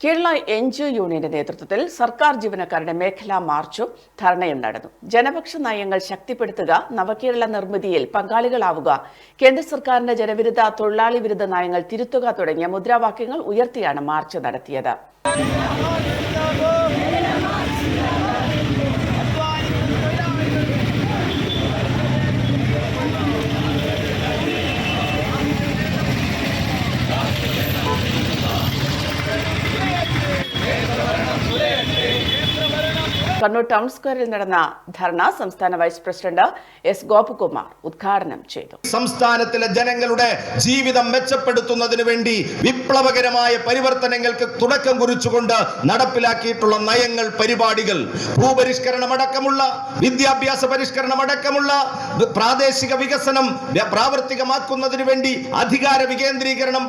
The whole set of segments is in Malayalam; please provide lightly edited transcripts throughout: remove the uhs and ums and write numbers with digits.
കേരള എൻജിഒ യൂണിയന്റെ നേതൃത്വത്തിൽ സർക്കാർ ജീവനക്കാരുടെ മേഖലാ മാർച്ചും ധർണയും നടന്നു. ജനപക്ഷ നയങ്ങൾ ശക്തിപ്പെടുത്തുക, നവകേരള നിർമ്മിതിയിൽ പങ്കാളികളാവുക, കേന്ദ്ര സർക്കാരിന്റെ ജനവിരുദ്ധ തൊഴിലാളി വിരുദ്ധ നയങ്ങൾ തിരുത്തുക തുടങ്ങിയ മുദ്രാവാക്യങ്ങൾ ഉയർത്തിയാണ് മാർച്ച് നടത്തിയത്. കണ്ണൂർ ടൗൺ സ്ക്വയറിൽ നടന്ന ധർണ സംസ്ഥാന വൈസ് പ്രസിഡന്റ് എസ് ഗോപകുമാർ ഉദ്ഘാടനം ചെയ്തു. സംസ്ഥാനത്തിലെ ജനങ്ങളുടെ ജീവിതം മെച്ചപ്പെടുത്തുന്നതിന് വേണ്ടി വിപ്ലവകരമായ പരിവർത്തനങ്ങൾക്ക് തുടക്കം കുറിച്ചുകൊണ്ട് നടപ്പിലാക്കിയിട്ടുള്ള നയങ്ങൾ, പരിപാടികൾ, ഭൂപരിഷ്കരണമടക്കമുള്ള വിദ്യാഭ്യാസ പരിഷ്കരണമടക്കമുള്ള പ്രാദേശിക വികസനം പ്രാവർത്തികമാക്കുന്നതിന് വേണ്ടി അധികാര വികേന്ദ്രീകരണം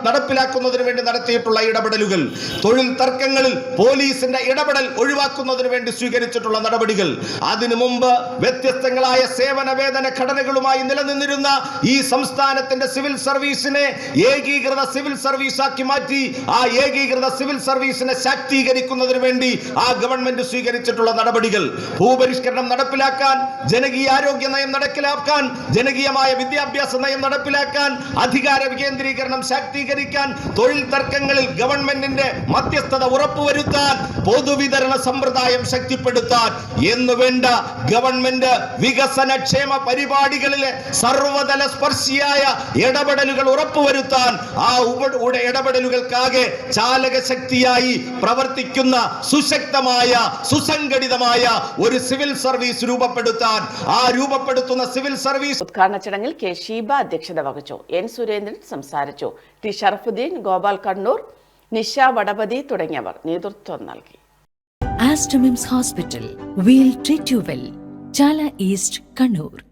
നടപ്പിലാക്കുന്നതിന് വേണ്ടി നടത്തിയിട്ടുള്ള ഇടപെടലുകൾ, തൊഴിൽ തർക്കങ്ങളിൽ പോലീസിന്റെ ഇടപെടൽ ഒഴിവാക്കുന്നതിന് വേണ്ടി സ്വീകരിച്ചിട്ടുള്ള നടപടികൾ, അതിനു മുമ്പ് വ്യത്യസ്തങ്ങളായ സേവന വേതന ഘടനകളുമായി നിലനിന്നിരുന്ന ഈ സംസ്ഥാനത്തിന്റെ സിവിൽ സർവീസിനെ ഏകീകൃത സിവിൽ സർവീസ് ആക്കി മാറ്റി ആ ഏകീകൃത സിവിൽ സർവീസിനെ ശാക്തീകരിക്കുന്നതിന് വേണ്ടി ആ ഗവൺമെന്റ് സ്വീകരിച്ചിട്ടുള്ള നടപടികൾ, ഭൂപരിഷ്കരണം നടപ്പിലാക്കാൻ, ജനകീയ ആരോഗ്യ നയം നടപ്പിലാക്കാൻ, ജനകീയമായ വിദ്യാഭ്യാസ നയം നടപ്പിലാക്കാൻ, അധികാര വികേന്ദ്രീകരണം ശാക്തീകരിക്കാൻ, തൊഴിൽ തർക്കങ്ങളിൽ ഗവൺമെന്റിന്റെ മധ്യസ്ഥത ഉറപ്പുവരുത്താൻ, പൊതുവിതരണ സമ്പ്രദായം ശക്തിപ്പെടുത്താൻ എന്നുവേണ്ട ഗവൺമെന്റ് വികസനക്ഷേമ പരിപാടികളിലെ സർവതല സ്പർശിയായ ഇടപെടലുകൾ ഉറപ്പുവരുത്താൻ, ആ ഇടപെടലുകൾക്കാകെ ചാലക ശക്തിയായി പ്രവർത്തിക്കുന്ന സുശക്തമായ സുസംഘടിതമായ ഒരു സിവിൽ സർവീസ് രൂപപ്പെടുത്താൻ, ആ രൂപപ്പെടുത്തുന്ന സിവിൽ സർവീസ്. ഉദ്ഘാടന ചടങ്ങിൽ കെ ഷീബ അധ്യക്ഷത വഹിച്ചു. എൻ സുരേന്ദ്രൻ സംസാരിച്ചു. ടി ഷറഫുദ്ദീൻ, ഗോപാൽ കണ്ണൂർ, നിഷ വടപതി തുടങ്ങിയവർ നേതൃത്വം നൽകി. Aster MIMS Hospital, we'll treat you well. Chala East, Kannur.